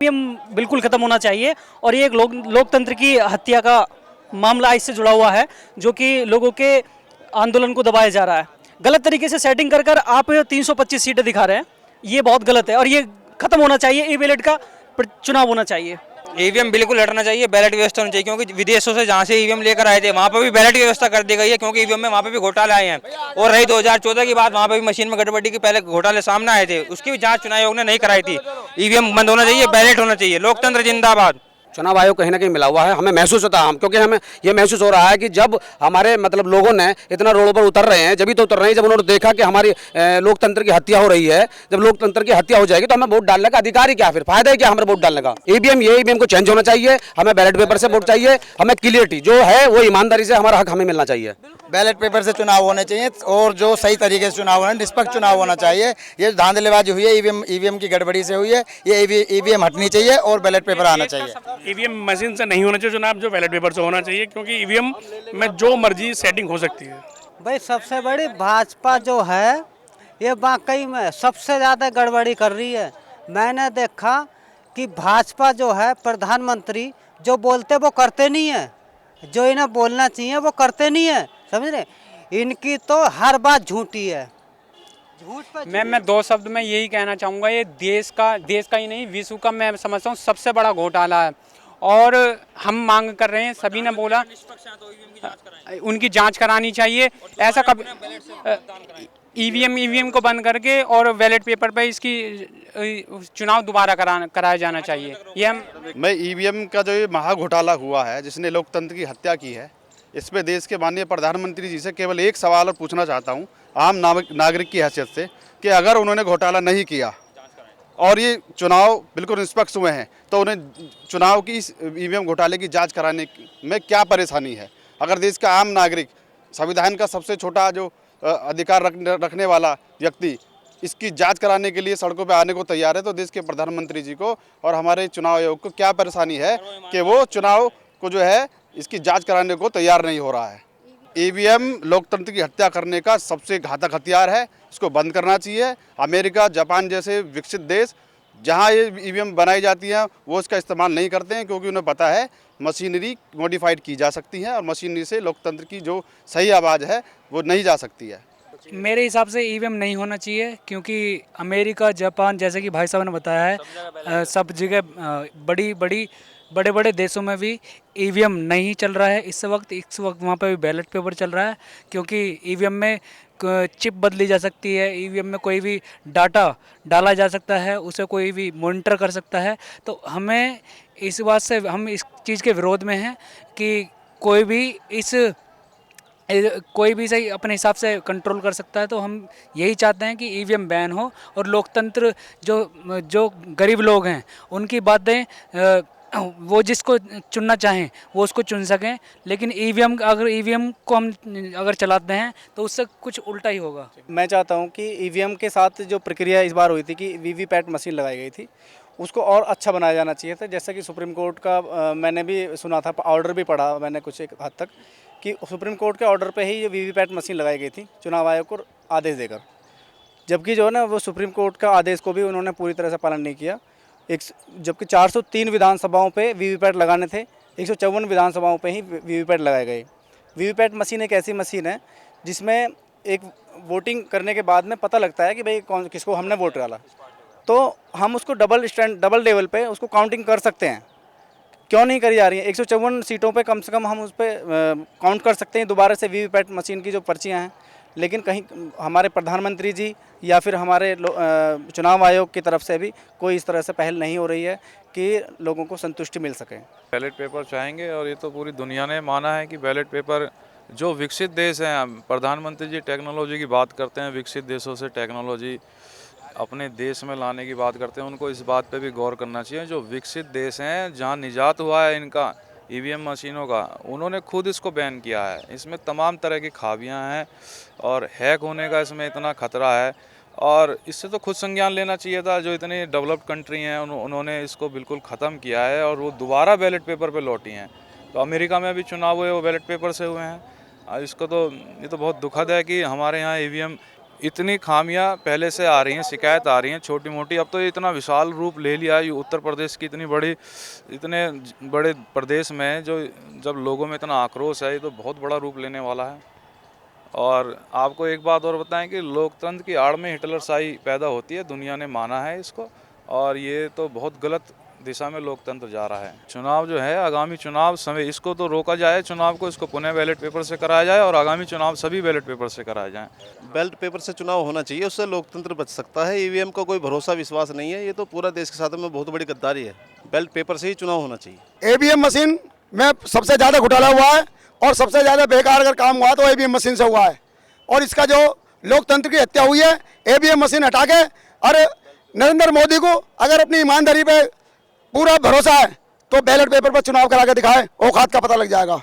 EVM बिल्कुल खत्म होना चाहिए और ये एक लोकतंत्र की हत्या का मामला इससे जुड़ा हुआ है, जो कि लोगों के आंदोलन को दबाया जा रहा है। गलत तरीके से सेटिंग कर आप 325 सीटें दिखा रहे हैं, ये बहुत गलत है और ये खत्म होना चाहिए। ई बैलेट का चुनाव होना चाहिए। ईवीएम बिल्कुल हटना चाहिए, बैलेट व्यवस्था होनी चाहिए, क्योंकि विदेशों से जहाँ से ईवीएम लेकर आए थे वहाँ पर भी बैलेट की व्यवस्था कर दी गई है, क्योंकि ईवीएम में वहाँ पे भी घोटाले आए हैं। और रही 2014 की बात, वहाँ पे भी मशीन में गड़बड़ी के पहले घोटाले सामने आए थे, उसकी भी जांच चुनाव आयोग ने नहीं कराई थी। ईवीएम बंद होना चाहिए, बैलेट होना चाहिए, लोकतंत्र जिंदाबाद। चुनाव आयोग कहीं ना कहीं मिला हुआ है, हमें महसूस होता है, क्योंकि हमें ये महसूस हो रहा है कि जब हमारे मतलब लोगों ने इतना रोड पर उतर रहे हैं, जब भी तो उतर रहे हैं जब उन्होंने देखा कि हमारी लोकतंत्र की हत्या हो रही है। जब लोकतंत्र की हत्या हो जाएगी तो हमें वोट डालने का अधिकार ही क्या, फिर फायदा ही क्या हमारे वोट डालने का। ईवीएम को चेंज होना चाहिए, हमें बैलेट पेपर से वोट चाहिए, हमें क्लियरिटी जो है वो ईमानदारी से हमारा हक हमें मिलना चाहिए। बैलेट पेपर से चुनाव होने चाहिए और जो सही तरीके से चुनाव होना, निष्पक्ष चुनाव होना चाहिए। ये धांधलेबाजी हुई है, ईवीएम की गड़बड़ी से हुई है, ये ईवीएम हटनी चाहिए और बैलेट पेपर आना चाहिए। ईवीएम मशीन से नहीं होना चाहिए चुनाव, जो बैलेट पेपर से होना चाहिए, क्योंकि ईवीएम में जो मर्जी सेटिंग हो सकती है। भाई सबसे बड़ी भाजपा जो है ये वाकई में सबसे ज़्यादा गड़बड़ी कर रही है। मैंने देखा कि भाजपा जो है प्रधानमंत्री जो बोलते वो करते नहीं है, जो इन्हें बोलना चाहिए वो करते नहीं है, समझ रहे। इनकी तो हर बात झूठी है, झूठ पर मैं दो शब्द में यही कहना चाहूँगा, ये देश का ही नहीं विश्व का मैं समझता हूँ सबसे बड़ा घोटाला है। और हम मांग कर रहे हैं, सभी ने बोला उनकी जांच करानी चाहिए। ऐसा कब ईवीएम को बंद करके और बैलेट पेपर पे इसकी चुनाव दोबारा कराया जाना चाहिए। ये मैं ईवीएम का जो ये महा घोटाला हुआ है जिसने लोकतंत्र की हत्या की है, इस पे देश के माननीय प्रधानमंत्री जी से केवल एक सवाल और पूछना चाहता हूँ आम नागरिक की हैसियत से, कि अगर उन्होंने घोटाला नहीं किया और ये चुनाव बिल्कुल निष्पक्ष हुए हैं तो उन्हें चुनाव की ईवीएम घोटाले की जांच कराने में क्या परेशानी है। अगर देश का आम नागरिक, संविधान का सबसे छोटा जो अधिकार रखने वाला व्यक्ति इसकी जांच कराने के लिए सड़कों पर आने को तैयार है, तो देश के प्रधानमंत्री जी को और हमारे चुनाव आयोग को क्या परेशानी है कि वो चुनाव को जो है इसकी जांच कराने को तैयार नहीं हो रहा है। ईवीएम लोकतंत्र की हत्या करने का सबसे घातक हथियार है, इसको बंद करना चाहिए। अमेरिका, जापान जैसे विकसित देश जहां ये ईवीएम बनाई जाती हैं वो इसका इस्तेमाल नहीं करते हैं, क्योंकि उन्हें पता है मशीनरी मॉडिफाइड की जा सकती है और मशीनरी से लोकतंत्र की जो सही आवाज़ है वो नहीं जा सकती है। मेरे हिसाब से ईवीएम नहीं होना चाहिए, क्योंकि अमेरिका, जापान जैसे कि भाई साहब ने बताया है, सब जगह बड़े बड़े देशों में भी ईवीएम नहीं चल रहा है इस वक्त वहाँ पे भी बैलेट पेपर चल रहा है, क्योंकि ईवीएम में चिप बदली जा सकती है, ईवीएम में कोई भी डाटा डाला जा सकता है, उसे कोई भी मॉनिटर कर सकता है। तो हमें इस बात से हम इस चीज़ के विरोध में हैं कि कोई भी सही अपने हिसाब से कंट्रोल कर सकता है। तो हम यही चाहते हैं कि ईवीएम बैन हो और लोकतंत्र जो गरीब लोग हैं उनकी बातें वो जिसको चुनना चाहें वो उसको चुन सकें, लेकिन ईवीएम को हम अगर चलाते हैं तो उससे कुछ उल्टा ही होगा। मैं चाहता हूं कि ईवीएम के साथ जो प्रक्रिया इस बार हुई थी कि वीवीपैट मशीन लगाई गई थी, उसको और अच्छा बनाया जाना चाहिए था। जैसा कि सुप्रीम कोर्ट का मैंने भी सुना था, ऑर्डर भी पढ़ा मैंने कुछ एक हद तक, कि सुप्रीम कोर्ट के ऑर्डर पे ही ये वीवीपैट मशीन लगाई गई थी चुनाव आयोग को आदेश देकर, जबकि जो है ना वो सुप्रीम कोर्ट का आदेश को भी उन्होंने पूरी तरह से पालन नहीं किया। जबकि 403 विधानसभाओं पे वीवीपैट लगाने थे, 154 विधानसभाओं पे ही वीवीपैट लगाए गए। वीवीपैट मशीन एक ऐसी मशीन है जिसमें एक वोटिंग करने के बाद में पता लगता है कि भाई किसको हमने वोट डाला, तो हम उसको डबल लेवल पे उसको काउंटिंग कर सकते हैं। क्यों नहीं करी जा रही है? 154 सीटों पे कम से कम हम उस पर काउंट कर सकते हैं दोबारा से वीवीपैट मशीन की जो पर्चियाँ हैं, लेकिन कहीं हमारे प्रधानमंत्री जी या फिर हमारे चुनाव आयोग की तरफ से भी कोई इस तरह से पहल नहीं हो रही है कि लोगों को संतुष्टि मिल सके। बैलेट पेपर चाहेंगे और ये तो पूरी दुनिया ने माना है कि बैलेट पेपर, जो विकसित देश हैं, प्रधानमंत्री जी टेक्नोलॉजी की बात करते हैं, विकसित देशों से टेक्नोलॉजी अपने देश में लाने की बात करते हैं, उनको इस बात पे भी गौर करना चाहिए। जो विकसित देश हैं जहाँ निजात हुआ है इनका ईवीएम मशीनों का, उन्होंने खुद इसको बैन किया है। इसमें तमाम तरह की खामियां हैं और हैक होने का इसमें इतना खतरा है, और इससे तो खुद संज्ञान लेना चाहिए था। जो इतनी डेवलप्ड कंट्री हैं उन्होंने इसको बिल्कुल ख़त्म किया है और वो दोबारा बैलेट पेपर पे लौटी हैं। तो अमेरिका में भी चुनाव हुए वो बैलेट पेपर से हुए हैं। इसको तो ये तो बहुत दुखद है कि हमारे यहाँ ईवीएम इतनी खामियां पहले से आ रही हैं, शिकायत आ रही हैं छोटी मोटी, अब तो ये इतना विशाल रूप ले लिया है। ये उत्तर प्रदेश की इतनी बड़ी, इतने बड़े प्रदेश में जो जब लोगों में इतना आक्रोश है, ये तो बहुत बड़ा रूप लेने वाला है। और आपको एक बात और बताएं कि लोकतंत्र की आड़ में हिटलरशाही पैदा होती है, दुनिया ने माना है इसको, और ये तो बहुत गलत दिशा में लोकतंत्र जा रहा है। चुनाव जो है, आगामी चुनाव समय, इसको तो रोका जाए चुनाव को, इसको पुनः बैलेट पेपर से कराया जाए और आगामी चुनाव सभी बैलेट पेपर से कराए जाएं। बैलेट पेपर से चुनाव होना चाहिए, उससे लोकतंत्र बच सकता है। ईवीएम का कोई भरोसा विश्वास नहीं है, ये तो पूरा देश के साथ में बहुत बड़ी गद्दारी है। बैलेट पेपर से ही चुनाव होना चाहिए। ईवीएम मशीन में सबसे ज़्यादा घोटाला हुआ है और सबसे ज़्यादा बेकार अगर काम हुआ तो ईवीएम मशीन से हुआ है। और इसका जो लोकतंत्र की हत्या हुई है, ईवीएम मशीन हटा के, और नरेंद्र मोदी को अगर अपनी ईमानदारी पे पूरा भरोसा है तो बैलेट पेपर पर चुनाव करा के दिखाए, औकात का पता लग जाएगा।